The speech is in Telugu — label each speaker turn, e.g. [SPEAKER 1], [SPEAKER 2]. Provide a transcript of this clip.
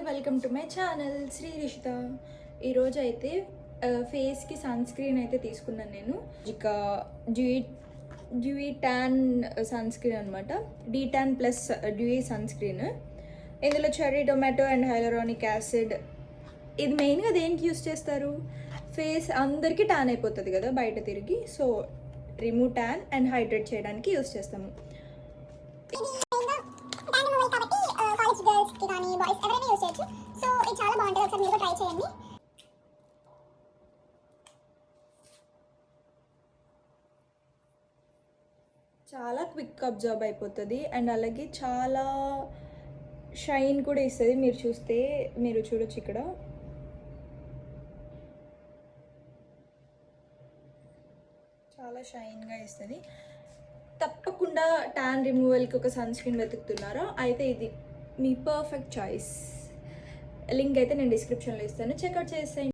[SPEAKER 1] Welcome to my channel Shri Rishitha. ఈరోజు అయితే ఫేస్కి సన్ స్క్రీన్ అయితే తీసుకున్నాను నేను. ఇక డ్యూయి ట్యాన్ సన్ స్క్రీన్ అనమాట. Detan plus dewy sun screen. ఇందులో cherry tomato and hyaluronic acid. ఇది మెయిన్గా దేనికి యూస్ చేస్తారు? ఫేస్ అందరికీ ట్యాన్ అయిపోతుంది కదా బయట తిరిగి, so remove tan and hydrate చేయడానికి యూస్ చేస్తాము.
[SPEAKER 2] గర్ల్స్కి కానీ బాయ్స్ ఎవరైనా యూస్ చేయొచ్చు. సో ఇది చాలా బాగుంటుంది, ఒకసారి మీరు ట్రై చేయండి.
[SPEAKER 1] చాలా క్విక్ అబ్జర్వ్ అయిపోతుంది అండ్ అలాగే చాలా షైన్ కూడా ఇస్తుంది. మీరు చూడొచ్చు ఇక్కడ చాలా షైన్గా ఇస్తుంది. తప్పకుండా ట్యాన్ రిమూవల్కి ఒక సన్ స్క్రీన్ వెతుకుతున్నారా అయితే ఇది మీ పర్ఫెక్ట్ చాయిస్. లింక్ అయితే నేను డిస్క్రిప్షన్లో ఇస్తాను, చెక్అవుట్ చేసేయండి.